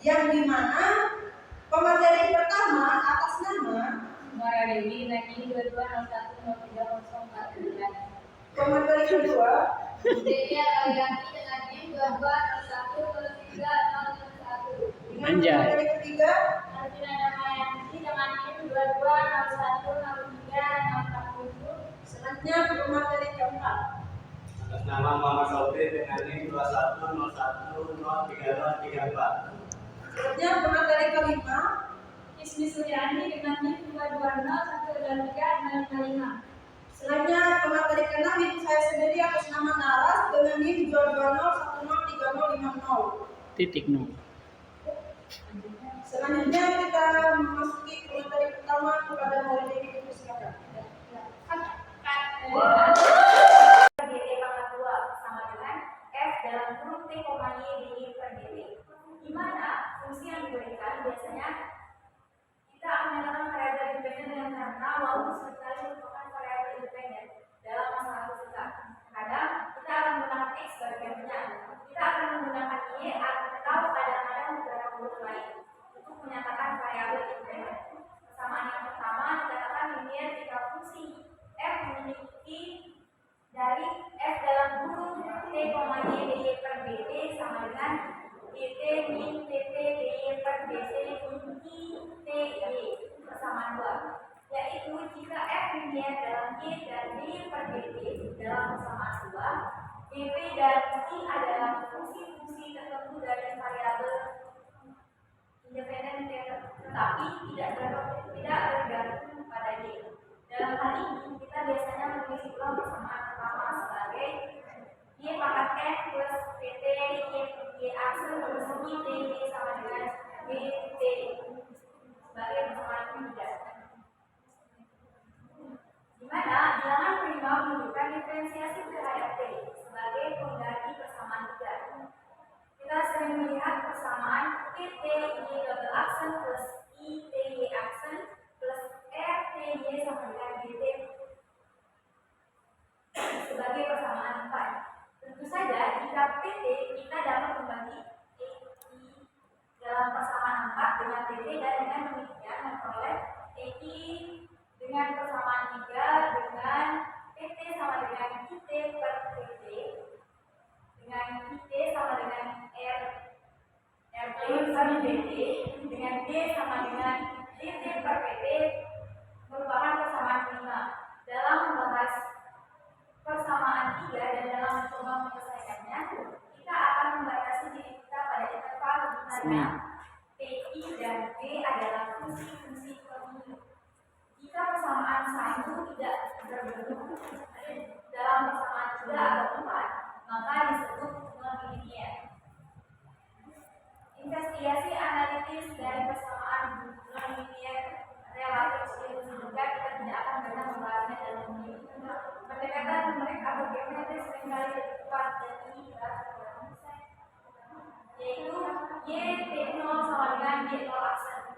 yang dimana pemateri pertama atas nama Mara Dewi ranking 22010304. pemateri kedua Delia Arianti dengan NIM 22010301. dengan pemateri ketiga Arjuna Damayanti dengan NIM 22010347. selanjutnya pemateri keempat atas nama Muhammad Sobri dengan NIM 21010334. selanjutnya pemateri kelima Ismi Suryani dengan NIM 22010355. selanjutnya pemateri keenam itu saya sendiri atas nama Naras dengan NIM 220103050. Selanjutnya kita memasuki pemateri pertama kepada murid ini, silakan. dt pangkat 2 sama dengan f dalam kurung t, y dx per dt. Di mana fungsi yang diberikan biasanya kita akan menyatakan variabel independen dengan karena walaupun seringkali merupakan variabel independen dalam masalah fisika. Kadang kita akan menggunakan x sebagai gambarnya, kita akan menggunakan y atau kadang-kadang beberapa huruf lain untuk menyatakan variabel independen. Persamaan yang pertama dikatakan linear jika fungsi f memiliki dari f dalam kurung t, y dy per dt sama dengan dt min tt dy per dt kunci t y. Persamaan 2, yaitu jika f linear dalam y dan dy per dt dalam persamaan 2, dp dan t adalah fungsi-fungsi tertentu dari variabel independen tetapi tidak bergantung pada y. Dalam hal ini kita biasanya menulis ulang persamaan pertama sebagai y pangkat f plus pt y aksen persegi dy sama dengan dt sebagai persamaan ketiga. Di mana bilangan prima menunjukkan diferensiasi terhadap t sebagai pengganti persamaan 3. Kita sering melihat persamaan pt y double aksen plus i t y aksen plus r t y sama dengan dt sebagai persamaan 4. Tentu saja jika pt kita dapat membagi i dalam persamaan 4 dengan pt dan dengan demikian memperoleh i dengan persamaan 3 dengan pt sama dengan it per pt dengan it sama dengan rt per dt dengan d sama dengan dt per pt merupakan persamaan 5. Dalam membahas persamaan 3 dan dalam mencoba menyelesaikannya, kita akan membatasi diri kita pada interval di mana pi dan d adalah fungsi-fungsi pemilu. Jika persamaan 1 tidak berbentuk dalam persamaan 3 atau 4, maka disebut non-linear. Investigasi analitis dari persamaan non-linear relatif sulit sehingga kita tidak akan pernah membahasnya dalam ini. Pendekatan numerik atau geometris seringkali tepat dan ini yaitu y t0 sama dengan y0 aksen.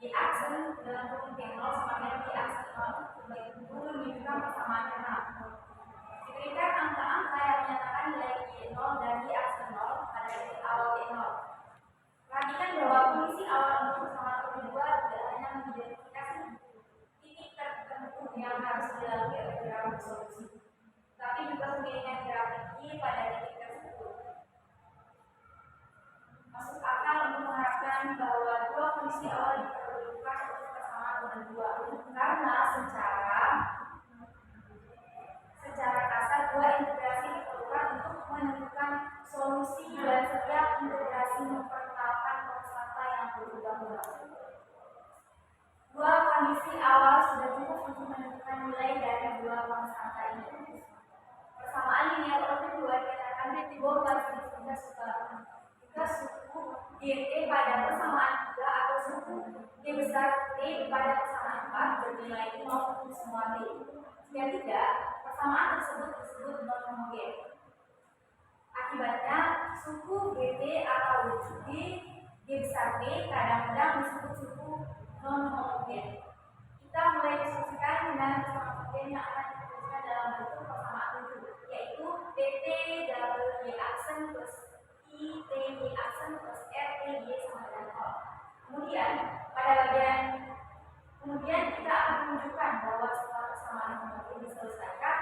Y aksen dalam kurung t0 sama dengan y aksen 0 itu menunjukkan persamaan 6. Diberikan angka-angka yang menyatakan nilai y0 dan y aksen 0 pada titik awal t0. Perhatikan bahwa fungsi awal untuk persamaan kedua tidak hanya mengidentifikasi titik tertentu yang harus dilalui oleh grafik solusi, tapi juga seiringan grafik y pada titik tersebut. Masuk akal untuk mengharapkan bahwa dua fungsi awal diperlukan untuk persamaan kedua karena secara kasar dua integrasi diperlukan untuk menentukan solusi dan setiap integrasi memperkenalkan konstanta yang berubah-ubah. Dua kondisi awal sudah cukup untuk menentukan nilai dari dua konstanta ini. Persamaan linear order 2 dikatakan bahwa jika suku dt pada persamaan 3 atau suku d besar t pada persamaan 4 bernilai 0 untuk semua t. Jika tidak, persamaan tersebut disebut non-homogen. Akibatnya, suku dt atau d besar t kadang-kadang disebut suku non-homogen. Kita mulai diskusikan dengan persamaan homogen yang akan dituliskan dalam bentuk persamaan 7, yaitu dt double y aksen plus I, T, Y aksen plus R, T, Y sama dengan 0. Kemudian pada bagian kita akan menunjukkan bahwa setelah persamaan homogen diselesaikan,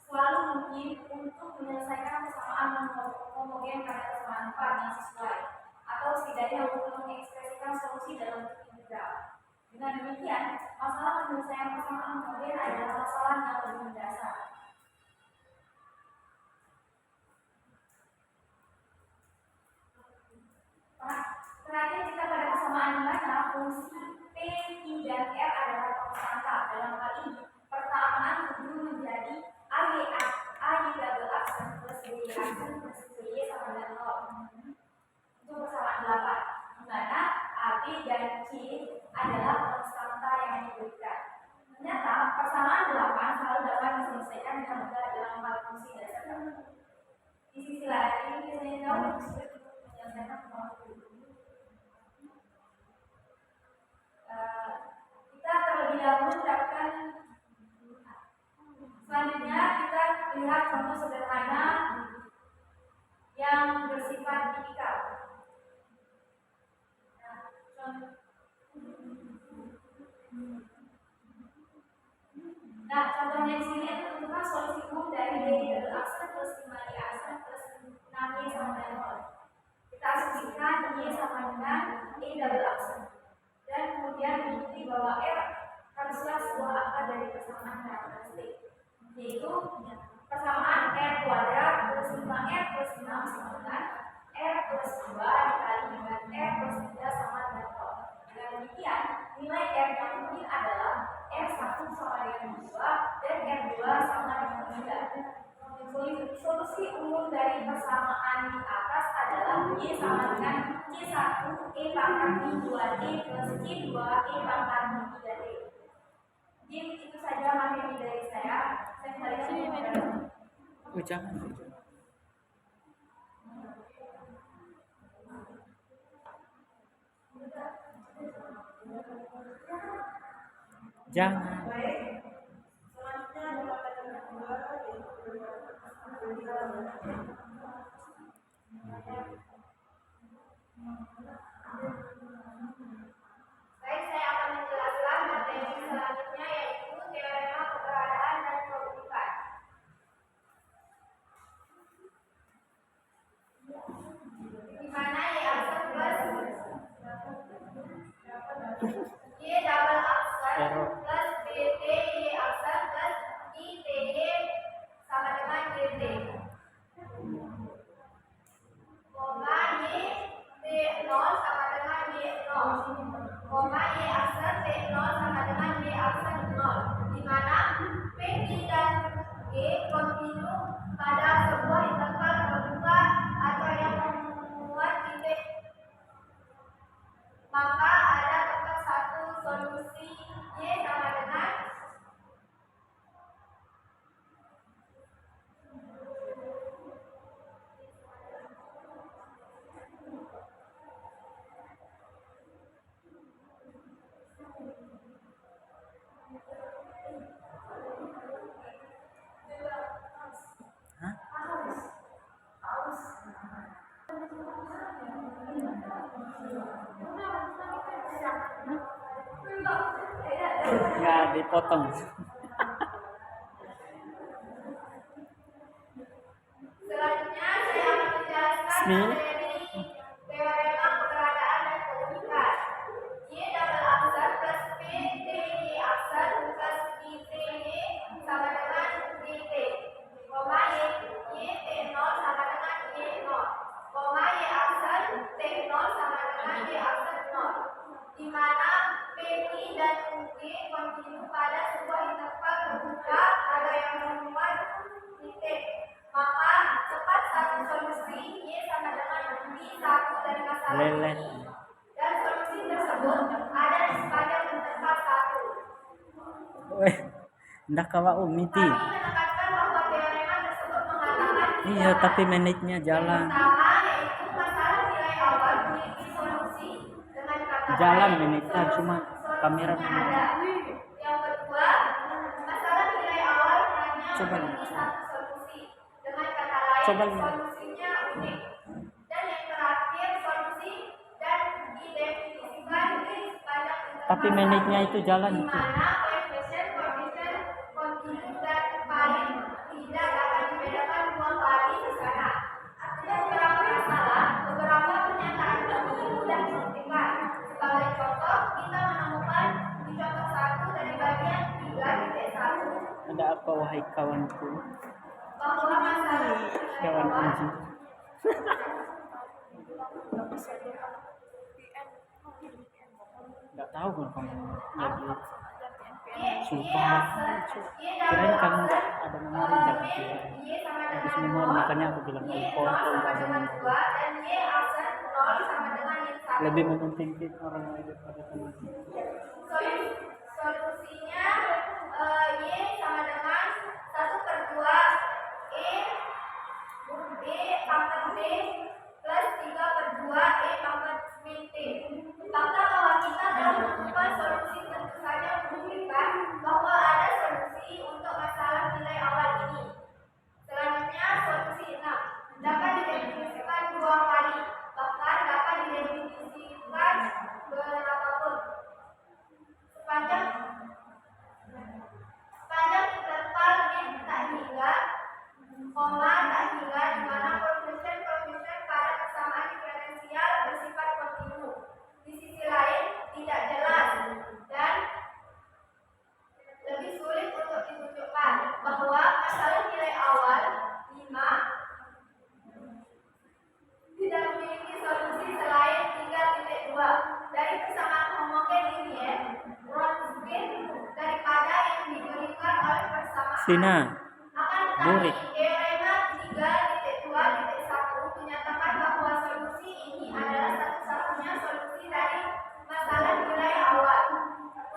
selalu mungkin untuk menyelesaikan persamaan homogen pada persamaan 4 yang sesuai, atau setidaknya untuk mengekspresikan solusi dalam bentuk integral. Dengan demikian, masalah penyelesaian persamaan homogen adalah masalah yang lebih mendasar. Perhatian kita pada persamaan di mana fungsi P, Q, dan R adalah konstan. Dalam hal ini, persamaan berubah menjadi AY double aksen plus BY aksen plus BY sama dengan 0. Itu persamaan 8, di mana AB dan C adalah konstanta yang diberikan. Ternyata persamaan 8 selalu dapat diselesaikan dengan mudah dalam 4 fungsi dasar. Di sisi lain, biasanya jauh sulit untuk menyelesaikan fungsi. Kita terlebih dahulu dapatkan. Selanjutnya kita lihat contoh sederhana yang bersifat tipikal. Nah, contohnya di sini tentukan solusi umum dari D double aksen plus 5Y aksen plus 6Y sama dengan 0. Kita asumsikan Y sama dengan E double aksen. Dan kemudian diikuti bahwa R haruslah sebuah akar dari persamaan karakteristik, yaitu persamaan R kuadrat plus 5R plus 6 sama dengan R plus 2 dikali dengan R plus 3 sama dengan 0. Dengan demikian, nilai R yang mungkin adalah R1 sama dengan 2 dan R2 sama dengan 3. Solusi umum dari persamaan di atas adalah Y sama dengan C1 E pangkat I2D plus C2 E pangkat I3D. Jadi itu saja materi dari saya. Saya kembalikan ke jangan. Jangan. Baik, selanjutnya adalah pelajaran kedua, Baik, saya akan menjelaskan materi selanjutnya yaitu teorema keberadaan dan keunikan. Di mana Y aksen plus Y double aksen plus BT Y aksen plus ITY sama dengan DT. Koma Y T0 sama dengan Y0. Koma Y aksen T0 sama dengan Y aksen 0. Di mana P dan G kontinu pada sebuah interval terbuka atau yang memuat titik. Maka ada tempat satu solusi Y sama dengan Nggak dipotong. Selanjutnya saya akan menjelaskan materi teorema keberadaan dan keunikan. Y double aksen plus P T Y aksen plus I T Y sama dengan DT. Koma Y T0 sama dengan Y0. Koma Y aksen T0 sama dengan Y aksen 0. Di mana P dan G kontinu pada sebuah interval terbuka ada yang memuat titik. Maka cepat satu solusi Y sama dengan I satu dari masalah Lelet. ini. Dan solusi tersebut ada di sepanjang interval 1. Weh, ndak kawa umiti. Kami menekankan bahwa teorema tersebut mengatakan Iya, tapi menitnya jalan. pertama yaitu masalah nilai awal memiliki solusi dengan kata Jalan lain, menitnya cuma kamera. solusinya ada. Yang kedua, masalah nilai awal hanya Coba memiliki lihat. satu solusi. Dengan kata lain, Coba lihat. solusinya unik. Dan yang Tapi menitnya itu jalan di itu. mana koefisien kontinu dan paling tidak dapat dibedakan dua kali secara. Artinya beberapa masalah, beberapa pernyataan ini mudah dibuktikan. Sebagai contoh, kita menemukan di contoh 1 dari bagian 3.1 Ada apa wahai kawanku? bahwa masalah Kawan kunci. Nggak tahu kan kamu lagi sumpah. Kirain kamu nggak ada memori jangan kira. Habis memori makanya aku bilang telepon sama dengan 2 dan Y aksen 0 sama dengan Y 1. lebih mementingkan orang lain daripada teman. Solusinya Y sama dengan 1/2 E pangkat B plus 3/2 E pangkat min T. Fakta bahwa kita telah menemukan solusi tentu saja membuktikan bahwa ada solusi untuk masalah nilai awal ini. Selanjutnya solusi 6 dapat didefinisikan 2 kali, bahkan dapat didefinisikan berapapun. Sepanjang interval min tak hingga, koma tak hingga, di mana koefisien pada persamaan diferensial bersifat kontinu. Di sisi lain, tidak jelas dan lebih sulit untuk ditunjukkan bahwa masalah nilai awal 5 tidak memiliki solusi selain 3.2. Dari persamaan homogen linear, Wronskian daripada yang diberikan oleh persamaan Sina, akan Burik. tetapi teorema 3.2.1 menyatakan bahwa solusi ini adalah satu-satunya solusi dari masalah nilai awal.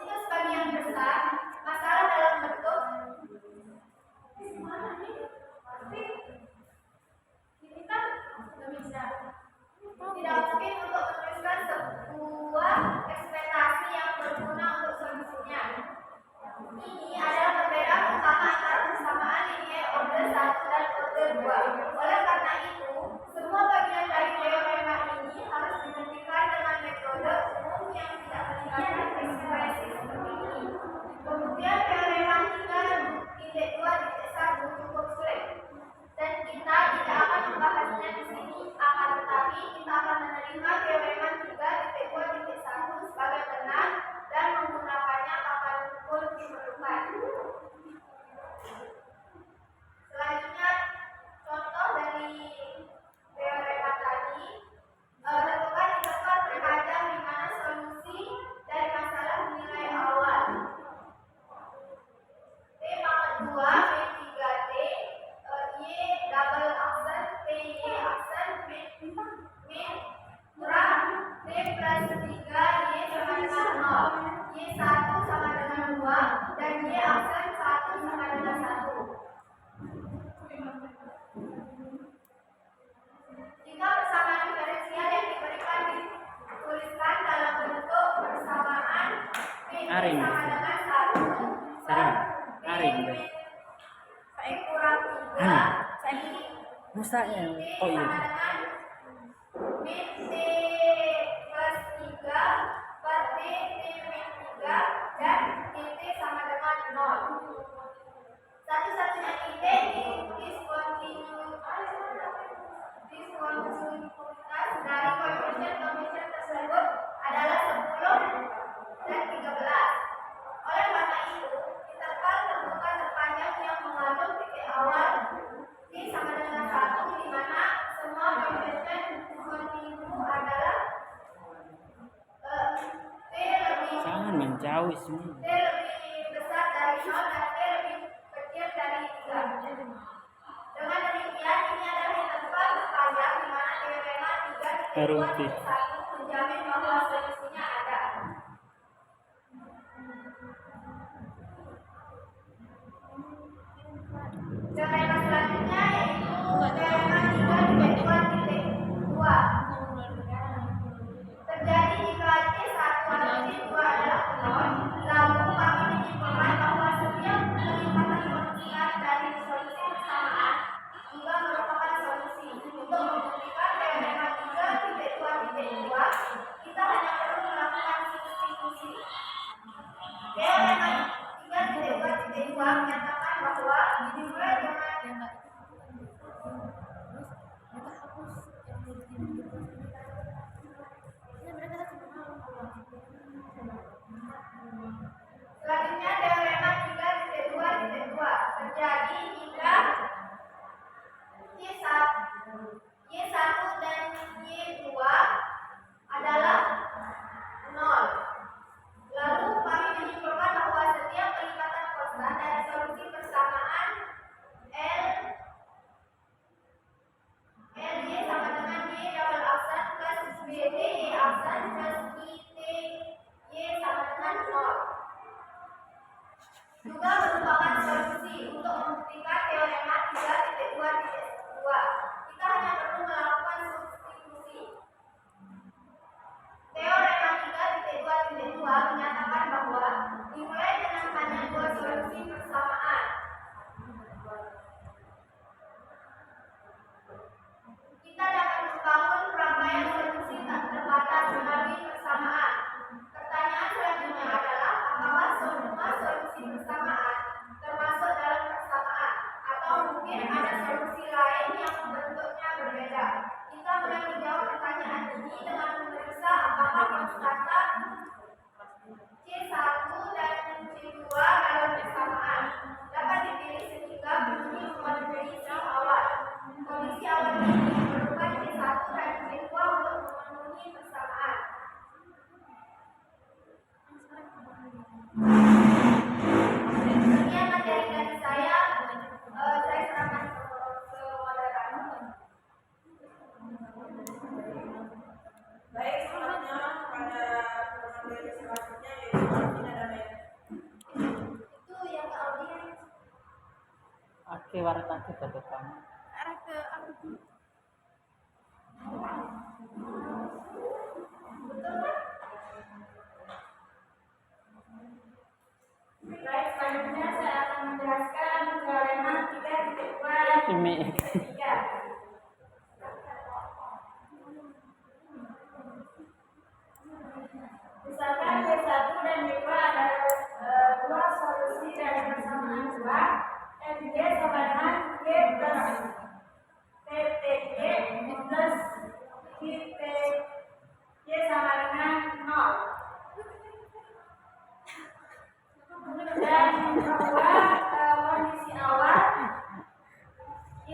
Untuk sebagian besar masalah dalam bentuk ini kan nggak bisa. Tidak mungkin untuk menuliskan sebuah ekspektasi yang berguna untuk solusinya. Ini adalah perbedaan utama antara persamaan linear order 1 dan order 2. Oleh karena itu, semua bagian dari teorema ini harus dibuktikan dengan metode umum yang tidak melibatkan ekspresi seperti ini. Kemudian teorema 3.2.1 cukup sulit, dan kita tidak akan membahasnya di sini. Akan tetapi kita akan menerima teorema 3.2.1 sebagai benar dan menggunakannya kapanpun diperlukan. Selanjutnya, contoh dari teorema tadi, tentukan interval terhadap di mana solusi dari masalah nilai awal. T pangkat 2, B 3T, Y double aksen, T Y aksen, min kurang T plus 3, Y sama dengan 0, Y 1 sama dengan 2, dan Y aksen 1 sama dengan 1. Jika persamaan diferensial yang diberikan dituliskan dalam bentuk persamaan P Aring. sama dengan 1 Sering. Aring. P kurang 3 Masa ya? T Oh iya. sama dengan min T plus 3 per T min 3 dan TT sama dengan 0. Satu-satunya ide di diskontinuitas dari koefisien tersebut adalah 10 dan 13. Oleh karena itu, interval terbuka terpanjang yang mengandung titik awal T sama dengan 1, di mana semua koefisien kontinu adalah T lebih Jangan menjauh sini. T lebih besar dari 0 dan T lebih kecil dari 3. Dengan demikian, ini adalah interval terpanjang di mana teorema 3.2.1 menjamin bahwa solusinya ada. Teorema selanjutnya yaitu teorema 3.2.2. Terjadi jika C1 atau C2 adalah 0, lalu kami menyimpulkan bahwa setiap peningkatan kemungkinan dari solusi persamaan juga merupakan solusi. Untuk membuktikan teorema 3.2.2 kata C1 dan C2 dalam persamaan dapat dipilih sehingga bunyi kondisi awal. Kondisi awal ini memerlukan C1 dan C2 untuk memenuhi persamaan. Sekian materi dari saya serahkan ke moderator. Baik, selanjutnya pada materi selanjutnya yaitu Alvina dan Mary. Itu yang ke audiens. Oke, warta kita depan. Arah ke aku. Baik, selanjutnya saya akan menjelaskan teorema 3.2 Ini 3. Misalkan Y1 dan Y2 adalah dua solusi dari persamaan 2. FY sama dengan Y plus TTY plus YTY sama dengan 0. Dan yang kedua, kondisi awal Y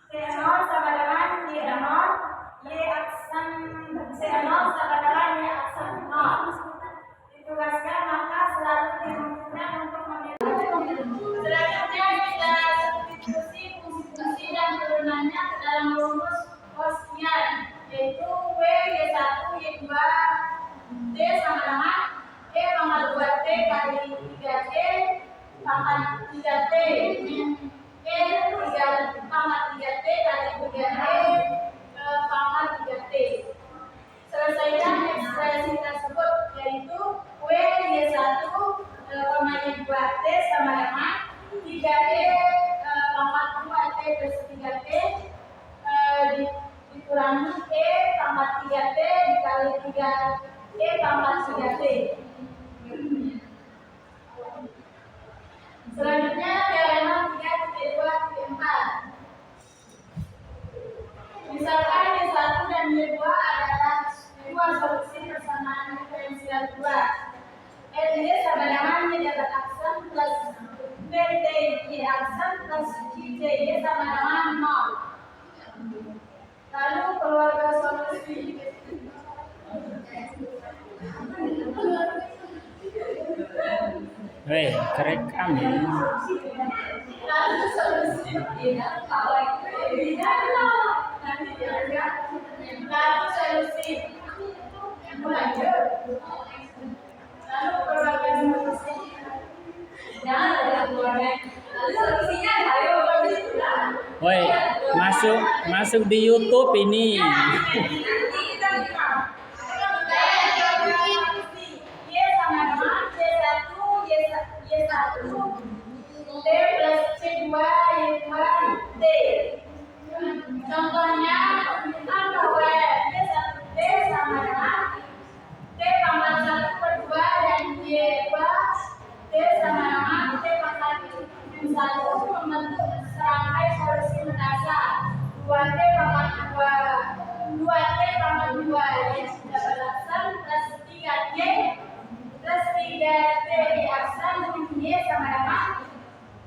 C0 sama dengan Y0, Y aksen C0 sama dengan Y aksen 0. Ditugaskan maka selalu dimungkinkan untuk memilih. Selanjutnya kita substitusi fungsi dan turunannya ke dalam rumus Gaussian, yaitu W Y1 Y2 D sama dengan E pangkat 2T kali 3T pangkat 3T min E 3 pangkat 3T kali 3E pangkat 3T. Selesaikan ekspresi tersebut, yaitu W Y1 Y2T sama dengan 3E pangkat 2T plus 3T dikurangi E pangkat 3T dikali 3E pangkat 3T. Selanjutnya teorema 3.2.4. Misalkan Y1 dan Y2 adalah dua solusi persamaan diferensial 2. LY sama dengan Y dapat aksen plus PTY aksen plus JY sama dengan 0. Lalu keluarga solusi. Weh, korek kami. Lalu solusi lalu solusi lalu keluarga solusi jangan ada keluarga lalu solusinya ayo Woi, masuk di YouTube ini. T plus C2 Y2 T. Contohnya bahwa D sama dengan T pangkat 1/2 dan Y2 T sama dengan T pangkat 1 membentuk serangkai solusi mendasar 2T pangkat 2 2T pangkat 2 Y dapat aksen plus 3Y plus 3T di aksen Y sama dengan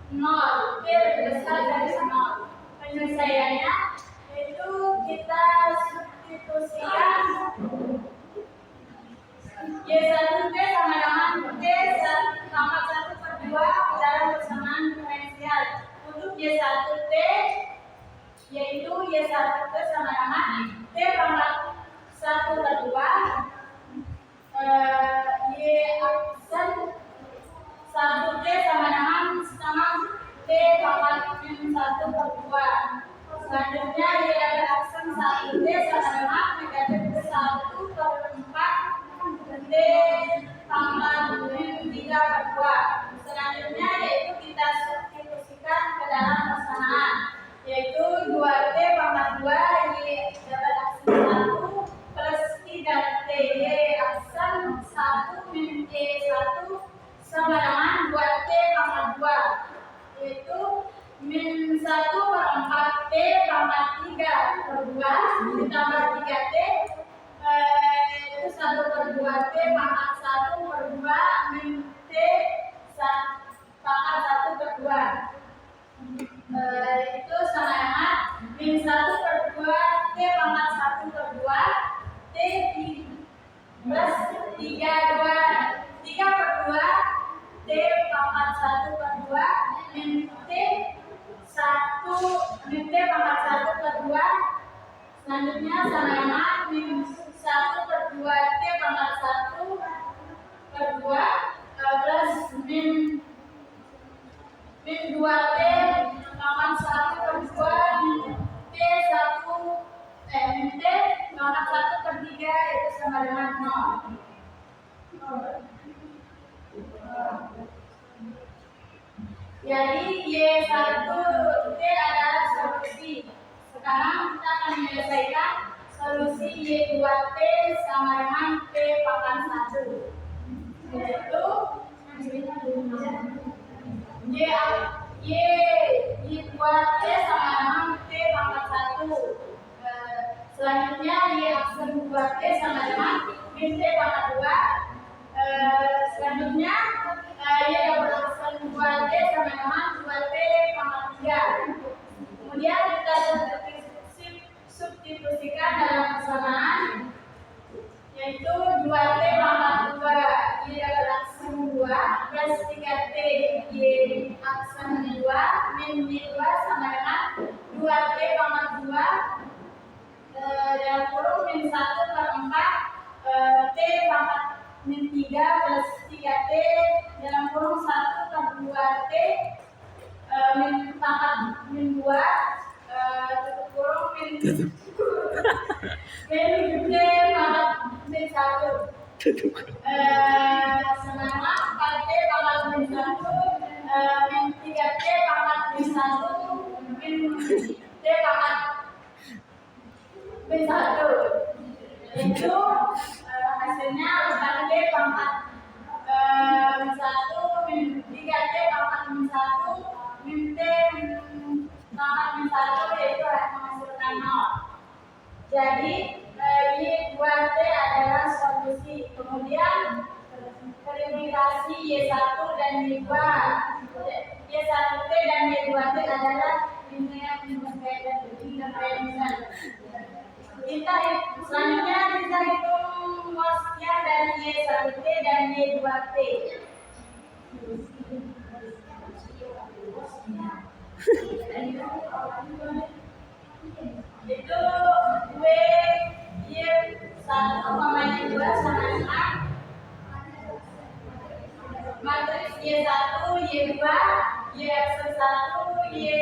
0. T lebih besar dari 0. Penyelesaiannya itu kita substitusikan Y1T sama dengan T pangkat 1/2 dalam persamaan diferensial. Untuk Y1T yaitu Y1T sama dengan T pangkat 1/2 Y aksen 1T sama dengan setengah T pangkat 1/2. Selanjutnya Y dapat aksen 1T sama dengan negatif 1/4 T pangkat 3/2. Selanjutnya yaitu kita substitusikan ke dalam persamaan, yaitu 2T pangkat 2 Y dapat aksen 1 plus 3T Y aksen 1 min Y1 sama dengan 2T pangkat 2, yaitu min 1/4T pangkat 3/2 ditambah 3T pangkat 1/2 min T pangkat 1/2. Itu sama dengan min 1/2 T pangkat 1/2 T plus 3/2 T pangkat 1/2 min T pangkat 1/2. Selanjutnya sama dengan min 1/2 T pangkat 1/2 plus min 2T pangkat 1/2 min T pangkat 1/3 itu sama dengan 0. Jadi Y1T adalah solusi. Sekarang kita akan menyelesaikan solusi Y2T sama dengan T pangkat 1. Yaitu Y2T sama dengan T pangkat 1. Selanjutnya Y aksen 2T sama dengan min T pangkat 2. Selanjutnya Y double aksen 2T sama dengan 2T pangkat 3. Kemudian kita substitusikan dalam persamaan, yaitu 2T pangkat 2 Y double aksen 2 plus 3T Y aksen 2 min Y2 sama dengan 2T pangkat 2 dalam kurung min 1/4 T pangkat min 3 plus 3T dalam kurung 1/2 T min pangkat min 2 tutup kurung min T pangkat min 1 sama dengan 4T pangkat min 1 min 3T pangkat min 1 min T pangkat min 1. Itu hasilnya 4T pangkat min 1 min 3T pangkat min 1 min T pangkat min 1 yaitu menghasilkan 0. Jadi Y2T adalah solusi. Kemudian verifikasi Y1 dan Y2. Y1T dan Y2T adalah linear independen. Kita selanjutnya kita hitung Gaussian dari Y1T dan Y2T. Itu Y1, Y2 sama dengan matriks Y1, Y2, Y aksen 1, Y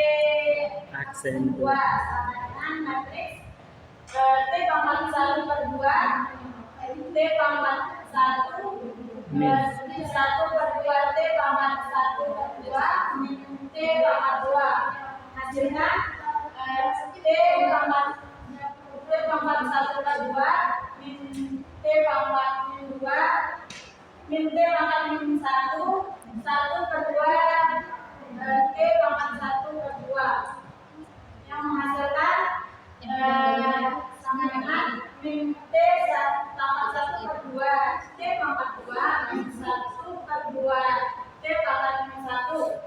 aksen 2 sama dengan matriks T pangkat 1/2 T pangkat 1 plus 1/2 T pangkat 1/2 min T pangkat 2. Hasilkan T pangkat 1/2 min T pangkat min 2 min T pangkat min 1 1/2 T pangkat 1/2 yang menghasilkan sama dengan min T pangkat 1/2 T pangkat 2 min 1/2 T pangkat min 1,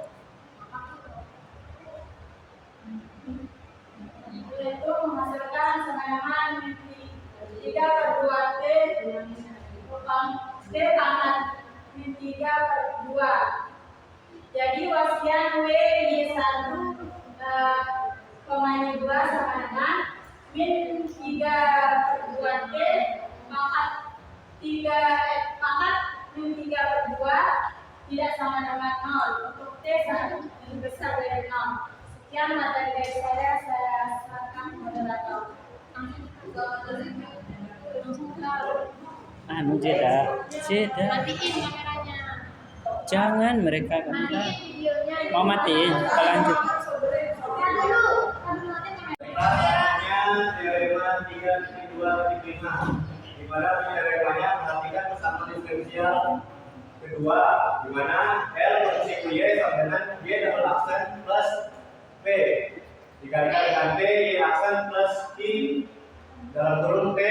yaitu menghasilkan sama dengan min 3/2 T pangkat min 3/2. Jadi Gaussian Y1 Y2 sama dengan min 3/2 T pangkat min 3/2 tidak sama dengan 0. Untuk T lebih besar dari 0. Sekian materi dari saya serahkan moderator. Jeda. Matiin kameranya. Jangan mereka mau matiin, kita lanjut. Selanjutnya teorema 3/2/5. Di mana teoremanya perhatikan bersama diferensial kedua, di mana L posisi Y sama dengan Y double aksen plus P dikalikan dengan P Y aksen plus I dalam kurung P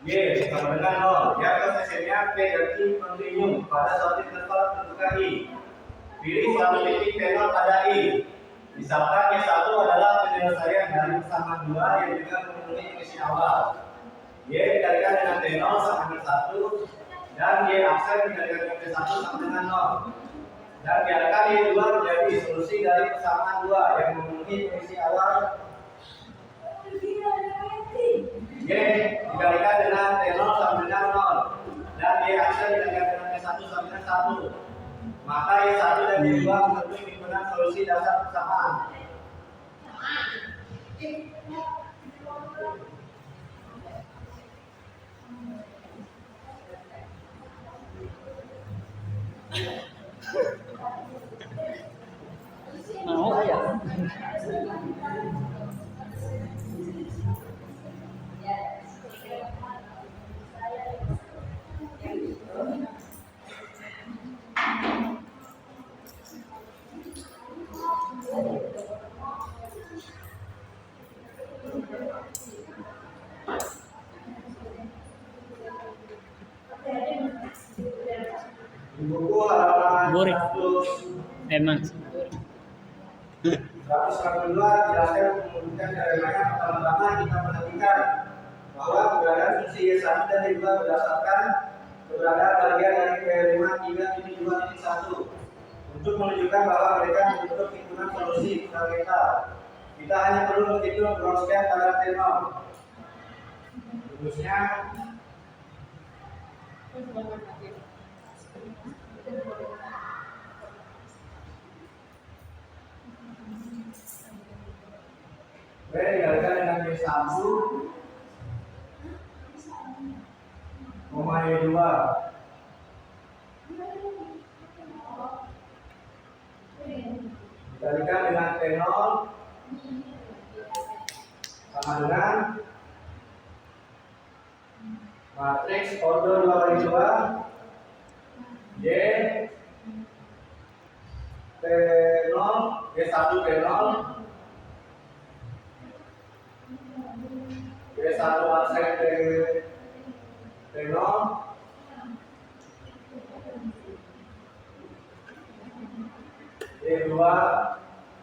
Y sama dengan 0. Yang koefisiennya P dan I kontinu pada suatu interval tentukan I. Pilih satu titik P0 pada I. Misalkan Y1 adalah penyelesaian dari persamaan 2 yang juga memenuhi kondisi awal. Y dikalikan dengan T0 sama dengan 1 dan Y aksen dikalikan dengan T1 sama dengan 0. Dan biarkan Y2 menjadi solusi dari persamaan 2 yang memenuhi kondisi awal. Y dikalikan dengan T0 sama dengan 0 dan Y aksen dikalikan dengan T1 sama dengan 1. Maka Y1 dan Y2 mengandung himpunan solusi dasar persamaan. Mau ya? Di buku halaman Boring. 100 Emang 142 jelaskan menunjukkan teoremanya. Pertama-tama kita perhatikan bahwa keberadaan fungsi Y1 dan Y2 berdasarkan keberadaan bagian dari P5 3.2.1 untuk menunjukkan bahwa mereka membentuk himpunan solusi fundamental. Kita hanya perlu menghitung Wronskian pada T0. Rumusnya B dikalikan dengan Y1 Y2 dikalikan dengan T0 sama dengan matriks order 2 Y T0 Y1 T0 Y1 aksen T0 Y2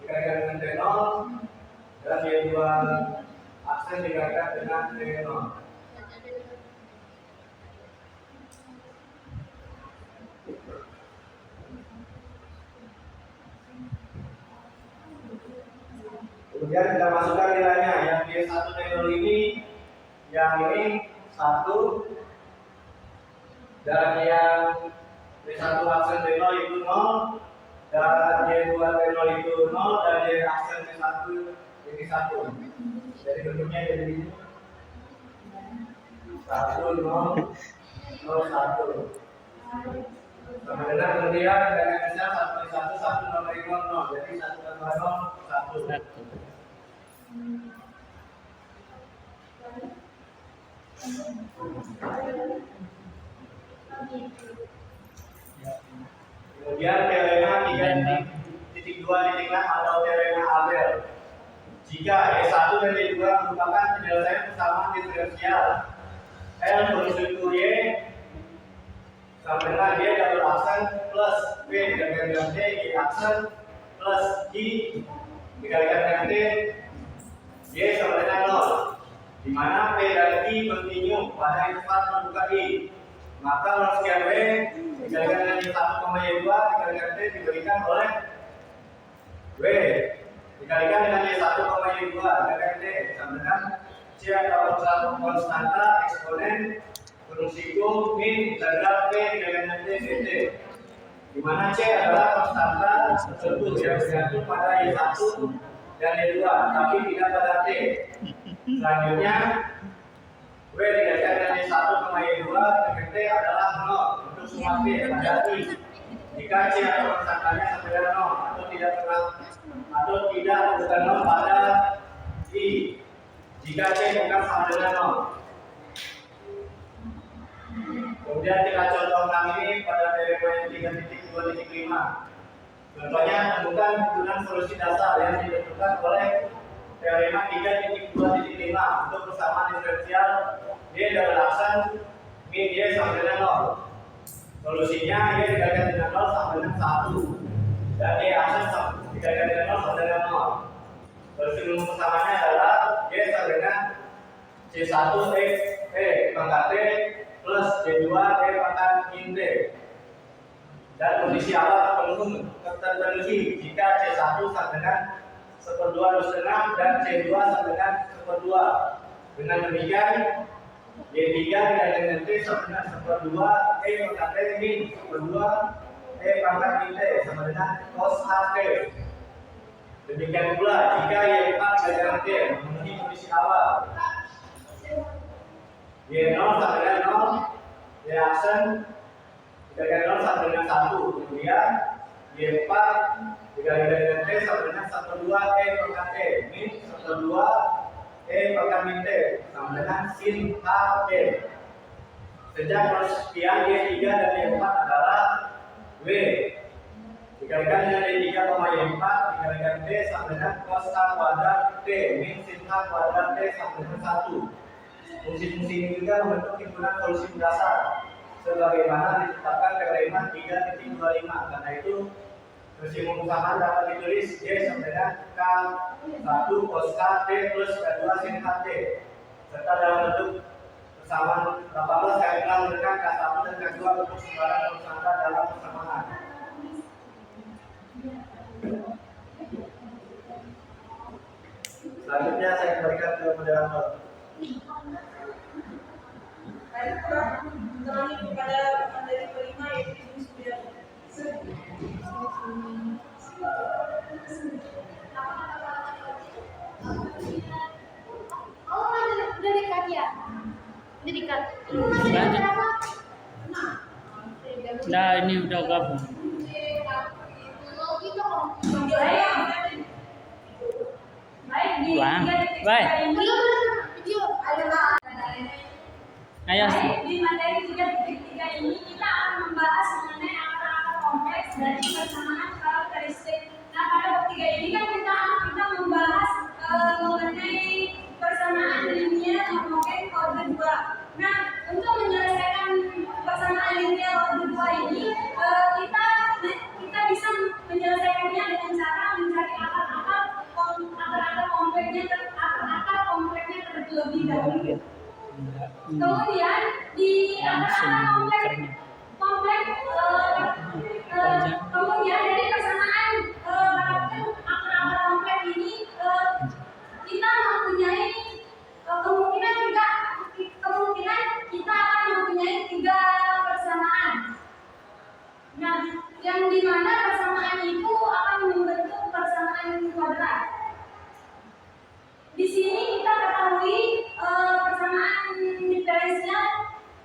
dikalikan dengan T0 dan Y2 aksen dikalikan dengan T0. Kemudian kita masukkan nilainya. Yang Y1 T0 ini, yang ini 1 dan yang Y1 aksen T0 itu 0 dan Y2 T0 itu 0 dan Y aksen T1 ini 1. Jadi bentuknya jadi 1 0 0 1 sama dengan kemudian dengan 1 1 1 0 jadi 1 tambah 0 1. Kemudian teorema 3.2.6 atau teorema Abel. Jika Y1 dan Y2 merupakan penyelesaian persamaan diferensial L bersuku Y sama dengan Y double aksen plus P dikalikan dengan T Y aksen plus I dikalikan dengan T Y sama dengan 0, di mana P dan I kontinu pada interval terbuka I. Maka Wronskian W dikalikan dengan Y1, Y2 dikalikan T diberikan oleh W dikalikan dengan Y1, Y2 dikalikan T sama dengan C atau konstanta eksponen fungsiku min integral P dikalikan dengan T dt, di mana C adalah konstanta tersebut yang bergantung pada Y1 dan Y2 tapi tidak pada T. Selanjutnya W dikalikan dengan Y1, Y2 dengan T adalah 0 untuk semua P pada I. Jika C atau konstantanya sama dengan 0 atau tidak bukan 0 pada I. Jika C bukan sama dengan 0. Kemudian kita contohkan ini pada teorema yang 3.2.5. Contohnya temukan himpunan solusi dasar yang ditentukan oleh teorema 3.2.5 untuk persamaan diferensial Y double aksen min Y sama dengan 0. Solusinya Y dikalikan dengan 0 sama dengan 1 dan Y aksen dikalikan dengan 0 sama dengan 0. Solusi rumus persamaannya adalah Y sama dengan C1 pangkat T plus C2 pangkat min T. Dan kondisi awal terpenuhi jika C1 sama dengan 1/2 dan C2 sama dengan 1/2. Dengan demikian Y3 dikalikan dengan T sama dengan 1/2 pangkat T min 1/2 pangkat min T sama dengan cos HT. Demikian pula jika Y4 dikalikan T memenuhi kondisi awal Y0 sama dengan 0, Y aksen dikalikan 0 sama dengan 1, kemudian Y4 dikalikan dengan T sama dengan 1/2 pangkat T min 1/2 pangkat min T sama dengan sin HT. Sejak persepian Y3 dan Y4 adalah W dikalikan dengan Y3, Y4 dikalikan T sama dengan cos H kuadrat T min sin H kuadrat T sama dengan 1. Fungsi-fungsi ini juga membentuk himpunan solusi mendasar sebagaimana ditetapkan teorema 3.25. Karena itu fungsi persamaan dapat ditulis Y sama dengan K1 cos H T plus K2 sin H T, serta dalam bentuk persamaan 18 kali telah menekan K1 dan K2 untuk sembarang tersangka dalam persamaan. Selanjutnya saya kembalikan ke moderator. Saya kurang mengalami kepada materi kelima yaitu jenis budaya. Oh, udah dekat ya? Udah dekat. Lanjut. Nah, ini udah gabung. Baik, di Bang, 3.3 baik. ini adalah Ayo. baik, di materi 3.3 ini kita akan membahas mengenai akar-akar kompleks dari persamaan karakteristik. Nah, pada bab 3 ini kan kita membahas mengenai persamaan linear homogen kode 2. Nah, untuk menyelesaikan persamaan linear kode 2 ini kita bisa menyelesaikannya dengan cara mencari akar-akar kompleknya terlebih dahulu. Kemudian di akar-akar komplek kemudian dari persamaan karakter akar-akar komplek ini kita mempunyai kemungkinan kita akan mempunyai 3 persamaan. Nah, yang dimana persamaan itu akan membentuk persamaan kuadrat. Di sini kita ketahui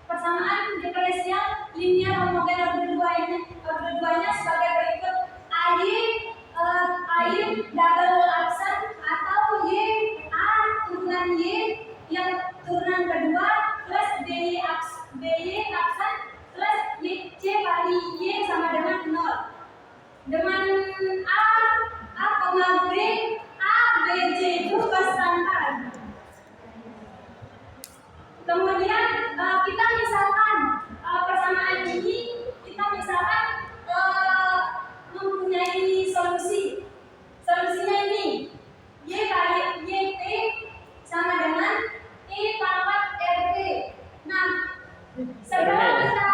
persamaan diferensial linear homogen order 2-nya sebagai berikut: AY double aksen atau A turunan Y yang turunan kedua plus BY aksen plus C kali Y sama dengan 0. Dengan A, B, C itu konstantan. Kemudian kita misalkan persamaan ini mempunyai solusinya ini Y kali YT sama dengan E pangkat RT. Nah, setelah kita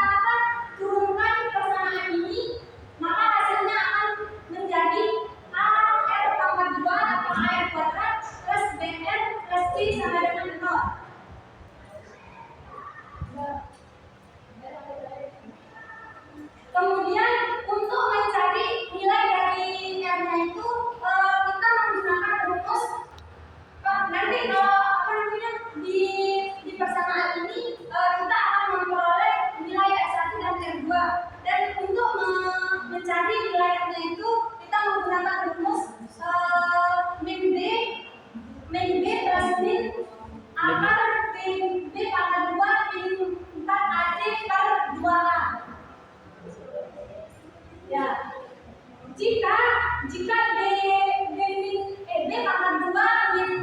turunkan persamaan ini, maka hasilnya akan menjadi AR pangkat 2 atau AR kuadrat plus BR plus C sama dengan 0. Kemudian untuk mencari nilai dari R-nya itu kita menggunakan rumus. Nanti kalau di persamaan ini kita akan memperoleh nilai R1 dan R2. Dan untuk mencari nilai R-nya itu kita menggunakan rumus min B plus min akar B pangkat 2 min 4AC per 2A. Ya, jika B pangkat 2 min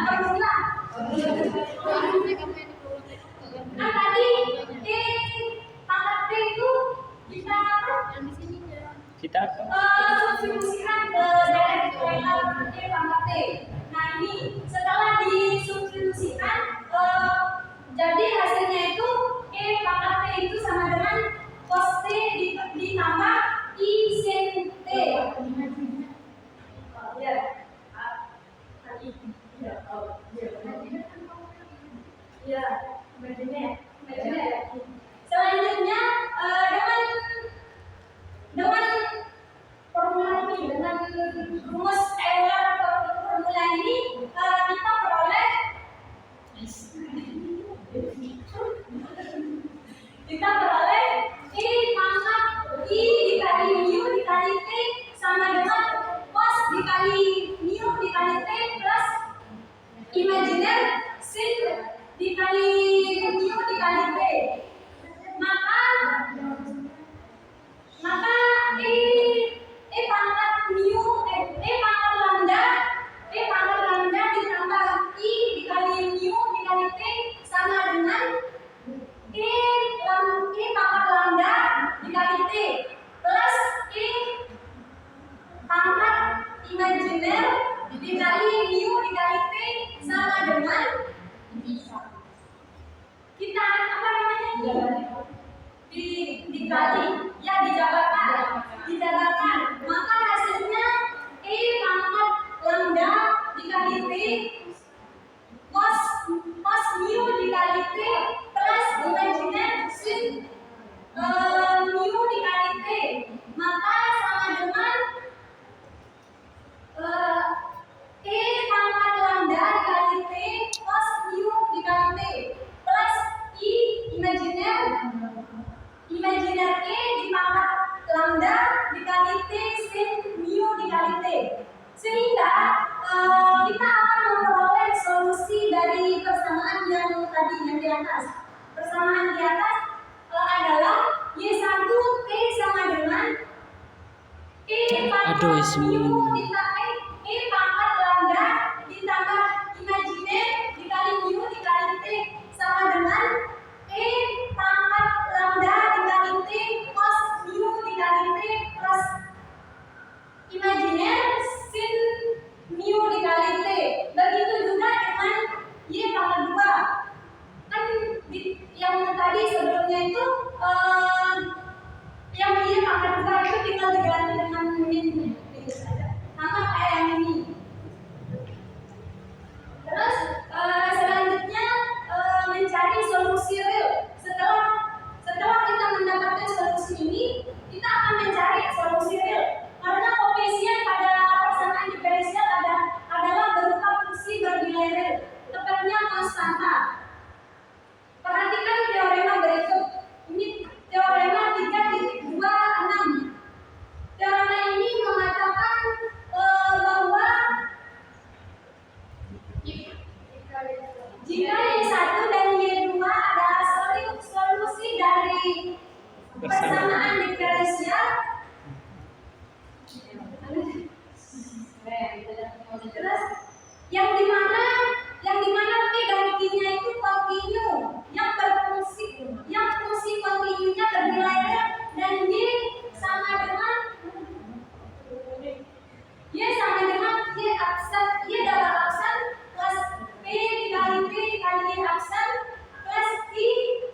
formula. Nah tadi pangkat T itu kita apa? Kita Substitusikan ke dari ekstrainal pangkat T. Nah ini setelah disubstitusikan jadi hasilnya itu pangkat T itu sama dengan cos T ditambah I sin T. Ya, selanjutnya dengan formula ini, dengan rumus Euler formula ini kita peroleh I pangkat I dikali mu dikali T sama dengan cos dikali mu dikali T plus imajiner sin dikali mu dikali T. Maka pangkat mu pangkat lambda ditambah I dikali mu dikali T sama dengan pangkat lambda dikali T plus pangkat imajiner dikali mu dikali T sama dengan kita apa namanya dikali ya dijabarkan maka hasilnya pangkat lambda dikali T cos mu dikali T plus imajiner sin mu dikali T maka sama dengan pangkat lambda dikali T cos mu dikali T plus I imajiner E di pangkat lambda dikali T sin mu dikali T sehingga kita akan memperoleh solusi dari persamaan yang tadi yang di atas. Persamaan di atas adalah Y1 T sama dengan pangkat mu ditambah pangkat lambda ditambah imajiner dikali mu dikali T sama dengan pangkat lambda dikali T cos mu dikali T plus imajiner sin mu dikali T. Begitu juga dengan Y pangkat 2. Kan yang tadi sebelumnya itu yang Y pangkat 2 itu tinggal diganti dengan min gitu saja. Sama kayak yang ini. Terus selanjutnya mencari solusi real. Setelah kita mendapatkan solusi ini, kita akan mencari solusi real. Karena koefisien pada persamaan diferensial adalah berupa fungsi bernilai real, tepatnya konstanta. Perhatikan teorema berikut. Ini teorema 3.26. Teorema ini mengatakan bahwa jika Y1 dan Y2 adalah solusi dari persamaan diferensial, terus yang dimana P gantinya itu kontinu, yang fungsi kontinunya bernilai real dan Y sama dengan Y double aksen plus P dikali P dikali Y aksen plus I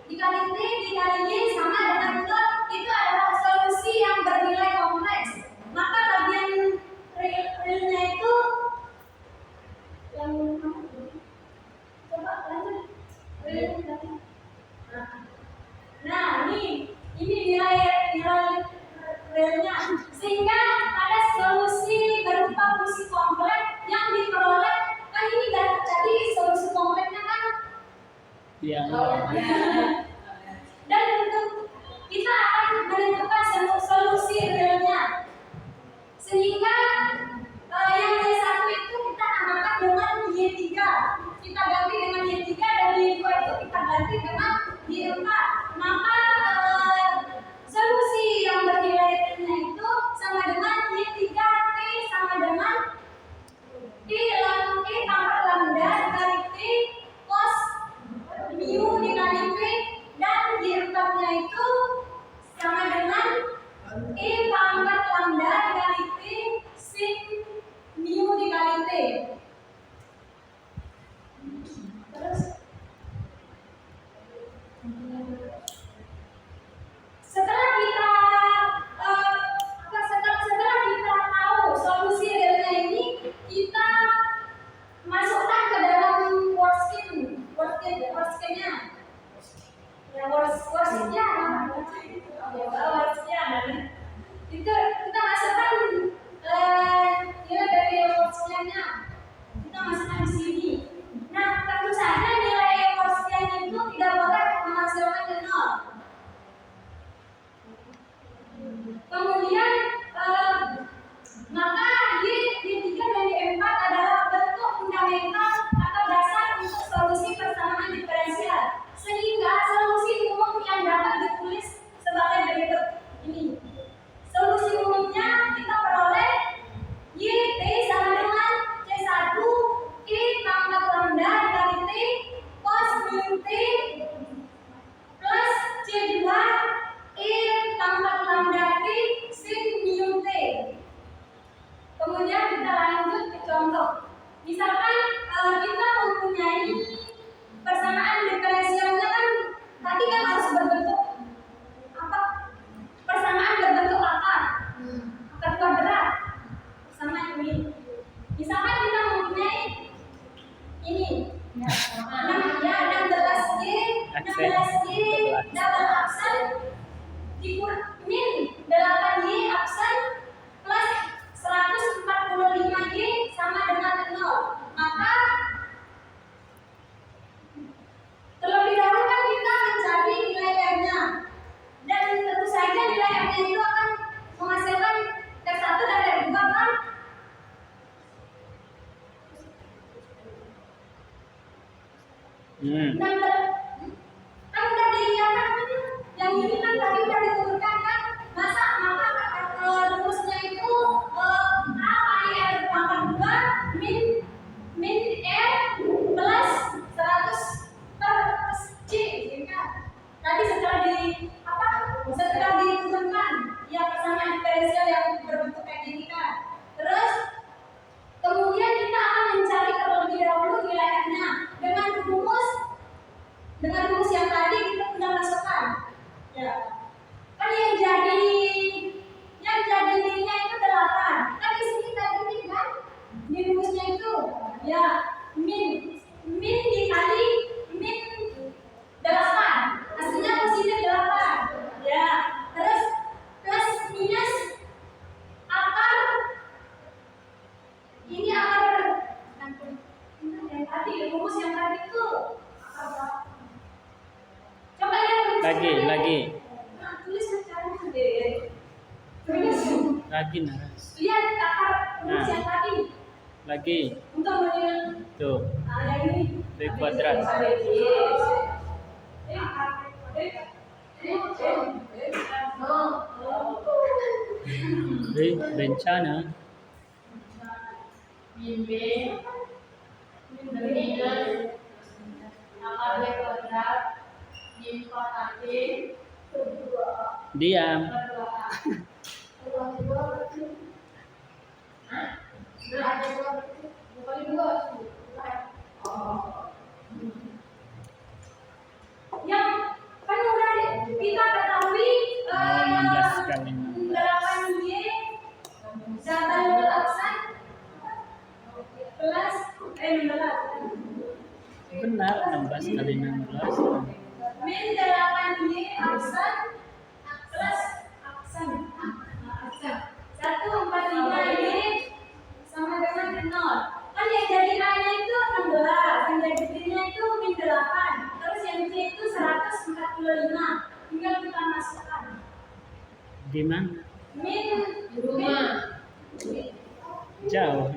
dikali T dikali Y sama dengan 0. Itu adalah solusi yang bernilai kompleks. Maka bagian realnya itu yang coba lanjut realnya. Nah ini nilai realnya sehingga ada solusi berupa fungsi kompleks yang diperoleh. Kan ini tadi solusi kompleksnya kan yang dan untuk kita akan menentukan solusi realnya sehingga yang Y1 itu kita tambahkan dengan Y3, kita ganti dengan Y3 dan Y2 itu kita ganti dengan Y4. Maka solusi yang bernilai realnya itu sama dengan Y3T sama dengan T pangkat lambda Kan udah dilihat kan ini, yang ini kan tadi udah diturunkan kan, masa maka rumusnya itu A kali R pangkat 2 min R plus 100 per C gitu kan. Tadi setelah diturunkan ya persamaan diferensial yang berbentuk kayak gini kan. Terus kemudian kita akan mencari terlebih dahulu nilai R-nya dengan rumus yang tadi kita sudah masukkan. Ya. Kan yang jadi nilainya itu 8. Kan di sini tadi min kan? Di rumusnya itu ya min dikali min 8. Hasilnya positif 8. Ya. Terus plus minus akar ini akar yang tadi rumus yang tadi itu akar berapa? Coba lihat Lagi. Nah, tulis caranya deh. Tulis. Lagi Naras. Lihat akar rumus yang tadi. Lagi. Untuk menilai Tuh. yang ini. B kuadrat. Bencana. Diam. Yang kan udah kita ketahui 16 kali 8Y zatan aksan plus 16 Benar, 16 kali 16. min 8Y aksan plus aksan 143Y sama dengan 0. Kan yang jadi A-nya itu 16, yang jadi B-nya itu min 8, terus yang C itu 145. Tinggal kita masukkan. Di mana? Min rumah. Jauh.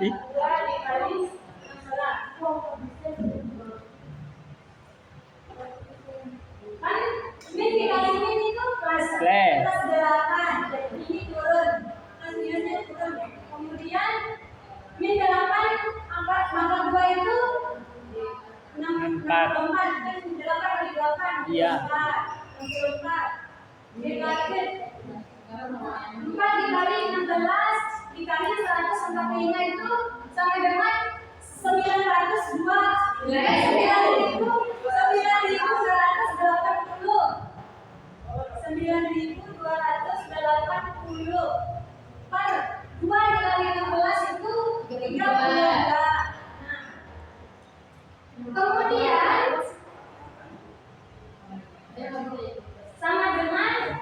Ih, Min dikali min itu plus 8. Ini turun. Terus minusnya turun. Kemudian min 8 angka 2 itu 64. Kan 8 kali 8. Iya. 64. Dikali 4 dikali 16 dikali 145 itu sama dengan 902. 9.280 per 2 dikali 16 itu 32. Nah, kemudian sama dengan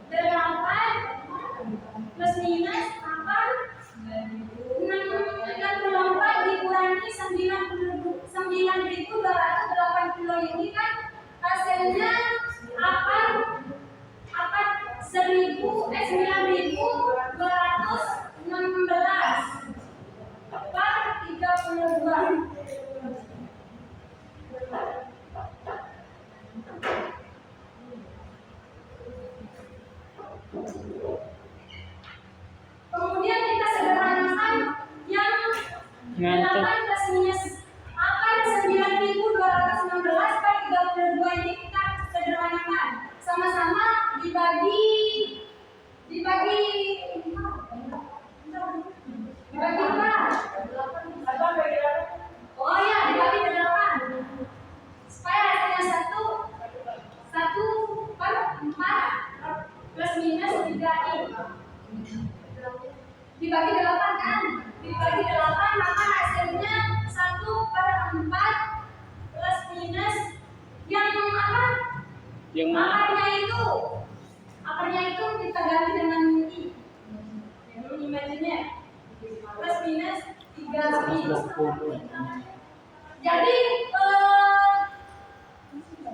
8 plus minus apa? 64 dikurangi 9.280 ini kan hasilnya akar 9.216 per 32. Kemudian kita sederhanakan yang ngantuk. 8 plus minus akar 9.216 per 32 ini kita sederhanakan. Sama-sama dibagi apa? Oh ya, dibagi 8. Supaya hasilnya 1 per 4 plus minus 3i. Dibagi 8 kan? Dibagi 8 maka hasilnya 1 per 4 plus minus yang apa? Yang mana? Akarnya itu akarnya itu kita ganti dengan I. Jadi imagine-nya plus minus 3I. 120. Jadi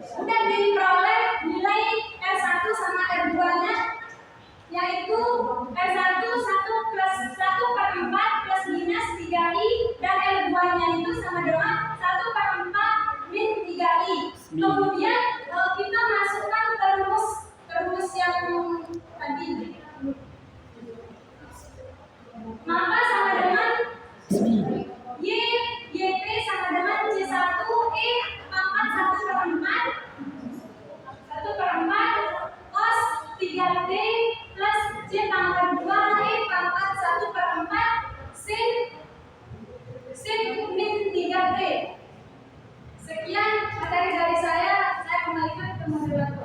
sudah diperoleh nilai R1 sama R2-nya, yaitu R1 1 plus 1/4 plus minus 3I, dan R2-nya itu sama dengan 1/4 min 3I. Kemudian kita masukkan ke rumus yang tadi, maka sama dengan YT sama dengan C1E pangkat 1/4 cos 3T plus C pangkat 2E pangkat 1/4 sin min 3T. Sekian materi dari saya kembalikan ke moderator.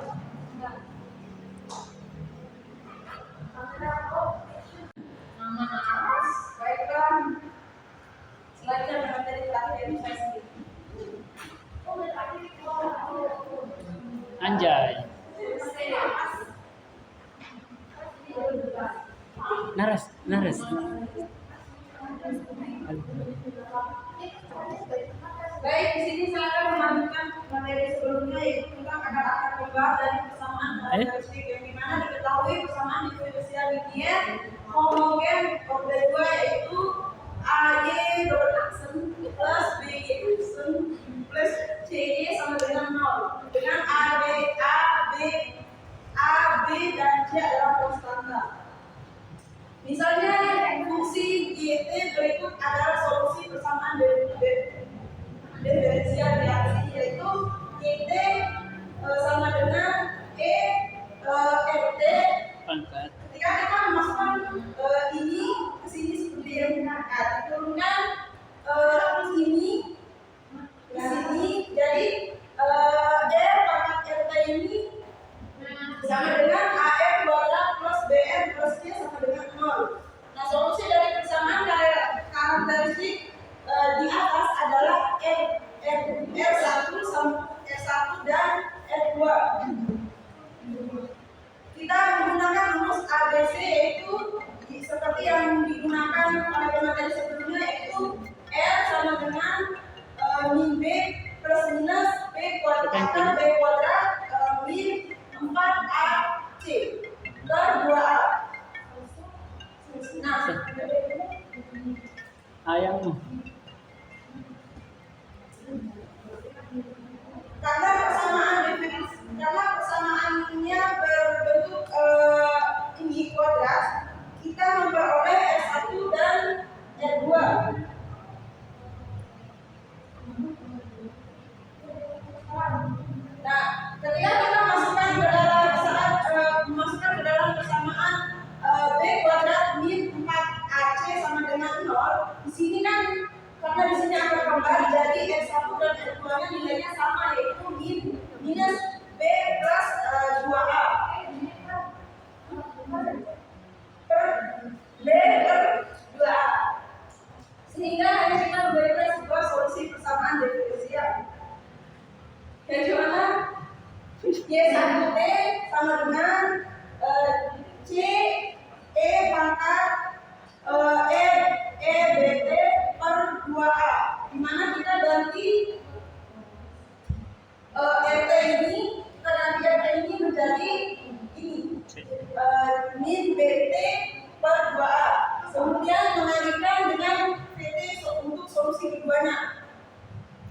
Baiklah, selanjutnya materi terakhir yang saya sendiri. Anjay. Naras. Baik, di sini saya akan melanjutkan materi sebelumnya, yaitu tentang akar-akar kembar dari persamaan karakteristik yang dimana diketahui persamaan diferensial linear homogen order 2, yaitu AY beraksen plus BY aksen plus CY sama dengan 0, dengan A, B dan C adalah konstanta. Misalnya fungsi YT berikut adalah solusi persamaan diferensial reaksi, yaitu YT sama dengan RT. Ketika kita memasukkan ini ke sini seperti yang diturunkan ini ke sini, jadi R pangkat RT ini sama dengan AR kuadrat plus BR plus C sama dengan 0. Nah, solusi dari persamaan karakteristik di atas adalah R1 dan R2. Kita menggunakan rumus ABC, yaitu seperti yang digunakan pada materi sebelumnya, yaitu R sama dengan min B plus minus B kuadrat min 4AC per 2A. Nah, Ayam. karena persamaannya berbentuk ini kuadrat, kita memperoleh R1 dan R2. Nah, ketika kita masukkan ke dalam persamaan B kuadrat min 4AC sama dengan 0, di sini kan karena di sini angka kembar, jadi R1 dan R2-nya nilainya sama, yaitu minus B plus 2A per B per 2A, sehingga hanya kita memberikan sebuah solusi persamaan diferensial. Yang mana Y1T sama dengan C E pangkat EBT per 2A, di mana kita ganti RT ini menjadi ini min BT per 2A, kemudian mengalihkan dengan PT untuk solusi keduanya.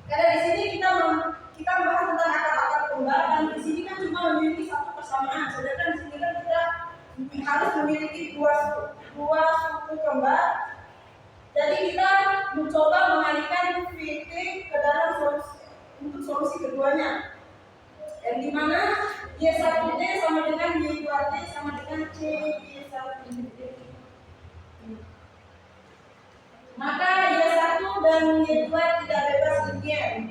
Karena di sini kita membahas tentang akar-akar kembar, dan di sini kan cuma memiliki satu persamaan, sedangkan di sini kan kita harus memiliki dua suku kembar. Jadi kita mencoba mengalihkan VT ke dalam solusi keduanya, yang dimana Y1T sama dengan Y2T sama dengan CY1T. Maka Y1 dan Y2 tidak bebas linear.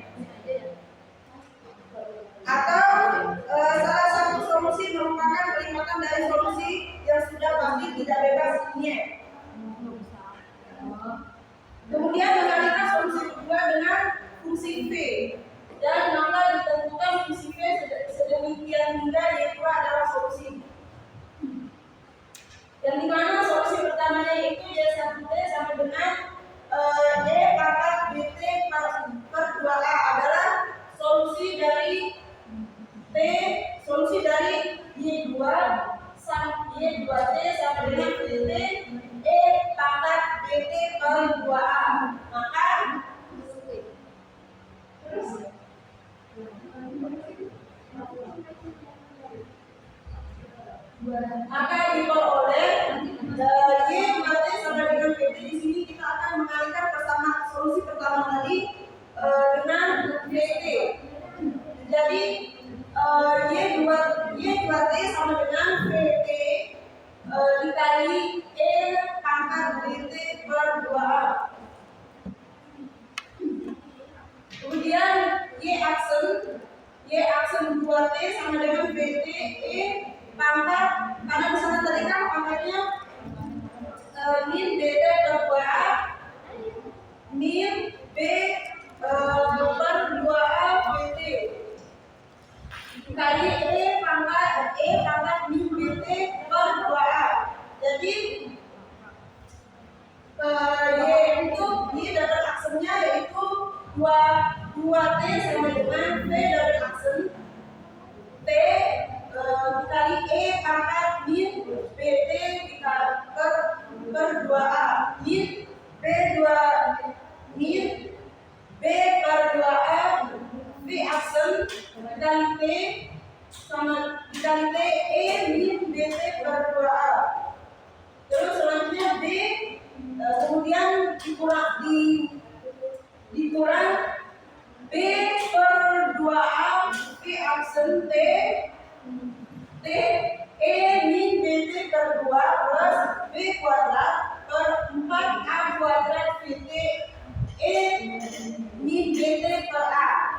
Atau salah satu solusi merupakan peringatan dari solusi yang sudah pasti tidak bebas linear. Kemudian mengalihkan solusi kedua dengan fungsi V, dan maka ditentukan fungsi V sedemikian hingga Y2 adalah solusi. Maka diperoleh Y berarti sama dengan VT. Di sini kita akan mengalihkan solusi pertama tadi dengan VT. Jadi Y2T sama dengan VT dikali E pangkat VT per 2A. Kemudian Y aksen 2T sama dengan VT E pangkat, karena misalnya tadi kan pangkatnya min BT per 2A min B per 2A VT dikali E pangkat min BT per 2A. Jadi Y dapat aksennya yaitu 2T sama dengan V dapat aksen T dikali E pangkat min BT per 2A min B per 2A V aksen dikali T sama dikali T E min BT per 2A. Terus selanjutnya B kemudian dikurang B per 2A V aksen T E min BT per 2 plus B kuadrat per 4A kuadrat VT E min BT per A.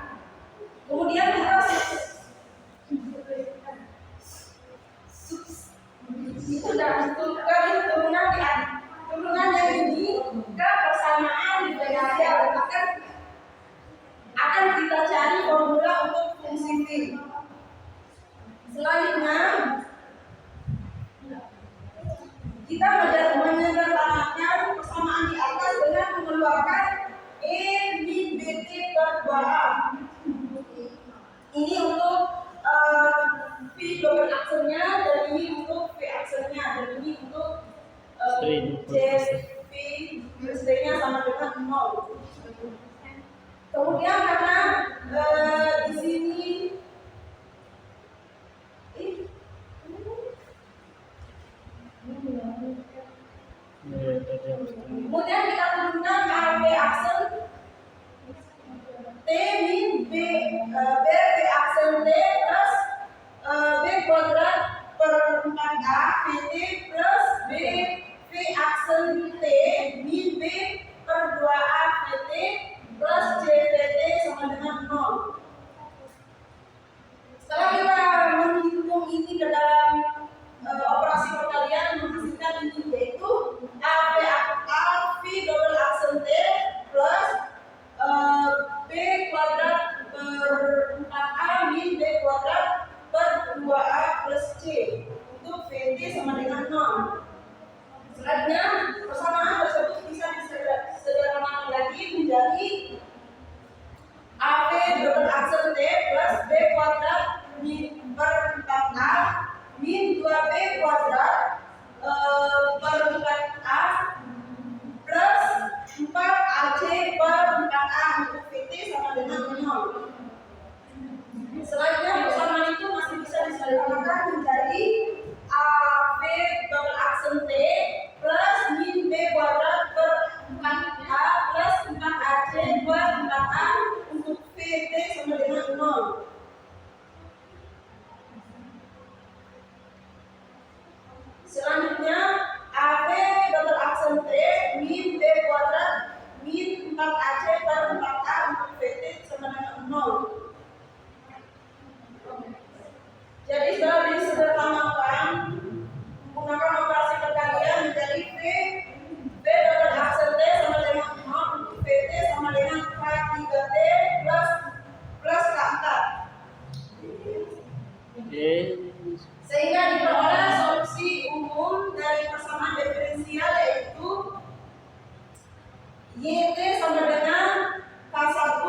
Kemudian kita substitusikan turunan yang ini ke persamaan diferensial. Akan kita cari formula untuk fungsi V. Selanjutnya kita menyederhanakan persamaan di atas dengan mengeluarkan E min BT per 2A. Ini untuk V double aksennya, dan ini untuk V aksennya, dan ini untuk JV nya sama dengan 0. Kemudian karena di sini kemudian kita turunkan KV aksen T min B aksen T plus B kuadrat per 4A VT plus B V aksen T min B per 2A VT plus JVT sama dengan 0. Setelah kita menghitung ini ke dalam operasi perkalian menghasilkan ini yaitu AV double aksen T plus B kuadrat per 4A min B kuadrat per 2A plus C untuk VT sama dengan 0. Selanjutnya persamaan tersebut bisa disederhanakan lagi menjadi AV double aksen T plus B kuadrat min per 4A min 2B kuadrat per 4A plus 4AC per 4A untuk VT sama dengan 0. Selanjutnya persamaan itu masih bisa disederhanakan menjadi AV double aksen T plus min B kuadrat per 4A plus 4AC per 4A untuk VT sama dengan 0. Selanjutnya AV double aksen T min B kuadrat min 4AC per 4A untuk VT sama dengan 0. Jadi setelah disederhanakan menggunakan operasi perkalian menjadi V double aksen T sama dengan 0 untuk VT sama dengan K3T plus K4. Sehingga diperoleh solusi umum dari persamaan diferensial yaitu YT sama dengan K1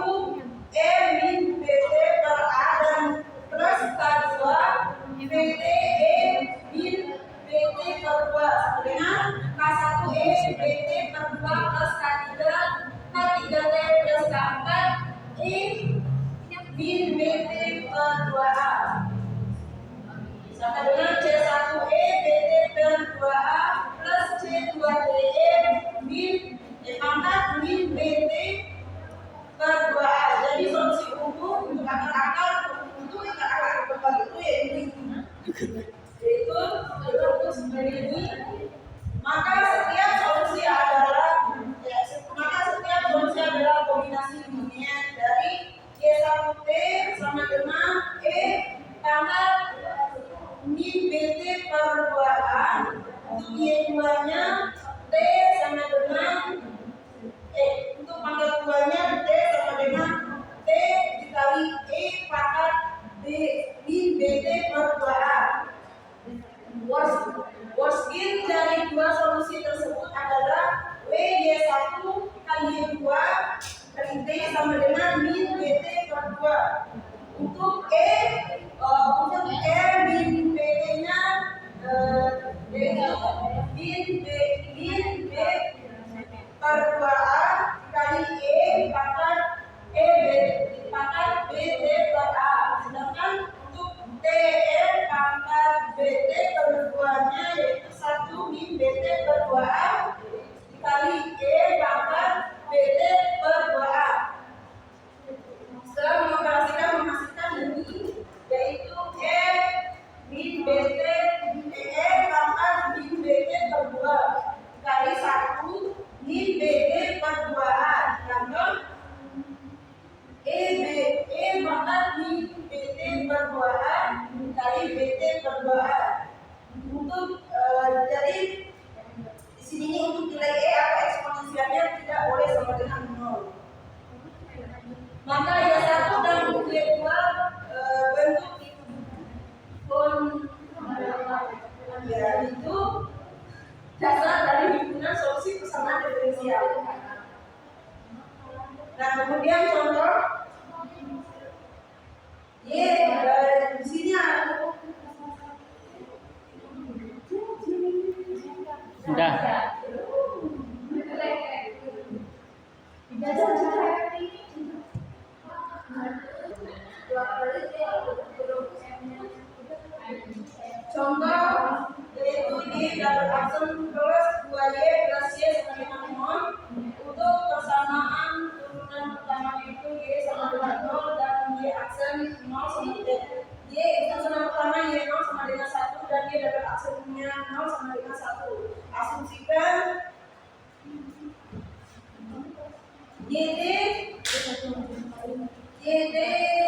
E min BT per A dan plus K2 VT E min BT per 2 sama dengan K1 E BT per 2 plus K3 T plus K4 E min BT per 2A sama dengan C1E yaitu berbentuk seperti ini. Maka setiap solusi adalah kombinasi linear dari Y1T sama dengan E pangkat min BT per 2A. Untuk Y2 nya T sama dengan untuk pangkat 2 nya T sama dengan T dikali E pangkat B min BT per 2A. Worst-in dari dua solusi tersebut adalah WY1 kali Y2 kali T sama dengan min BT per 2. Untuk R min BT nya yaitu min B per 2A kali E pangkat BT per A. Sedangkan untuk TR pangkat BT per 2-nya yaitu 1 min BT per 2A dikali E pangkat BT per 2A. Setelah mengoperasikan menghasilkan ini yaitu E min BT pangkat min BT per 2 dikali 1 min BT per 2A ditambah E pangkat min BT per 2A dikali BT per 2A. Untuk jadi di sini untuk nilai E atau eksponensialnya tidak boleh sama dengan 0. Maka Y1 dan Y2 bentuk itu dasar dari himpunan solusi persamaan diferensial. Nah, kemudian contoh Y di sini ada Sudah. contoh yaitu di double aksen plus 2Y plus Y sama dengan 0. Untuk persamaan turunan pertama itu Y sama dengan 0 dan Y aksen 0 sama dengan Y aksen pertama Y 0 sama dengan 1 dan Y double aksennya 0 sama dengan 1. Asumsikan YT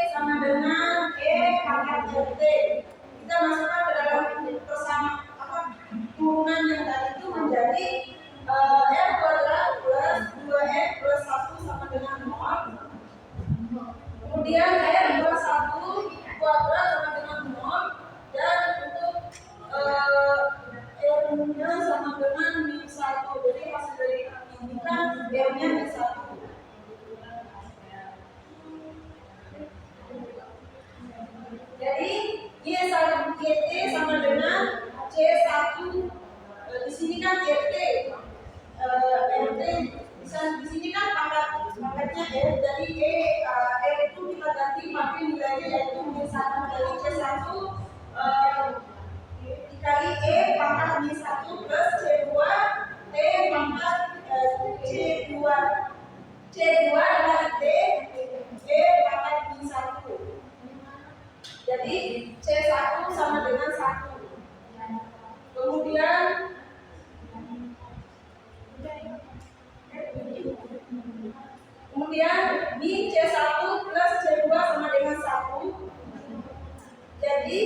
sama dengan E pangkat RT. Kita masukkan ke dalam turunan yang tadi itu menjadi R kuadrat plus 2F plus 1 sama dengan 0. Kemudian R plus 1 kuadrat sama dengan 0 dan untuk R-nya sama dengan min 1. Jadi hasil dari ini kan R-nya min 1. Jadi YT sama dengan C1. Di sini kan RT di sini kan pangkatnya R. Jadi R itu kita ganti pakai nilainya yaitu min 1 dari C1 dikali E pangkat min 1 plus C2 T pangkat C2 dikali T E pangkat min 1. Jadi C1 sama dengan 1. Kemudian min C1 plus C2 sama dengan 1. Jadi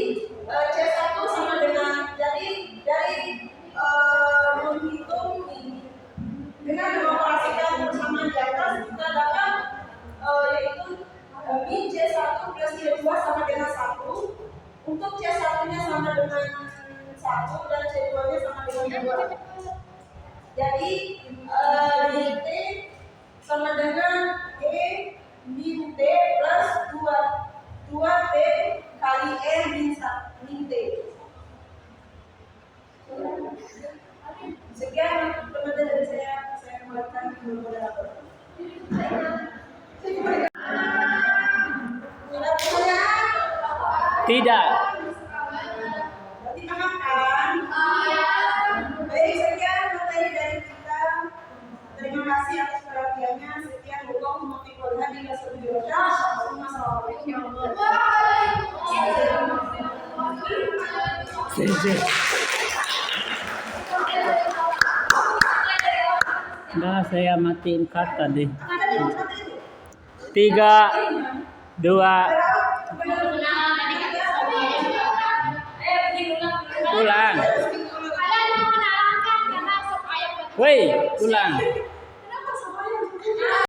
C1 sama dengan dari menghitung ini dengan mengoperasikan persamaan di atas kita dapat yaitu min C1 plus C2 sama dengan 1. Untuk C1-nya sama dengan 1 dan C2-nya sama dengan 2. Jadi YT sama dengan E min T plus 2T kali E min T. Sekian teman-teman dari saya kembalikan ke moderator. Tidak. Berarti paham kan? Baik, sekian materi dari kita. Terima kasih atas perhatiannya. Sekian warahmatullahi wabarakatuh. Assalamualaikum warahmatullahi wabarakatuh. Nah, saya matiin kata deh. Kata itu, kata itu. 3, 2, ulang. Woi, ulang.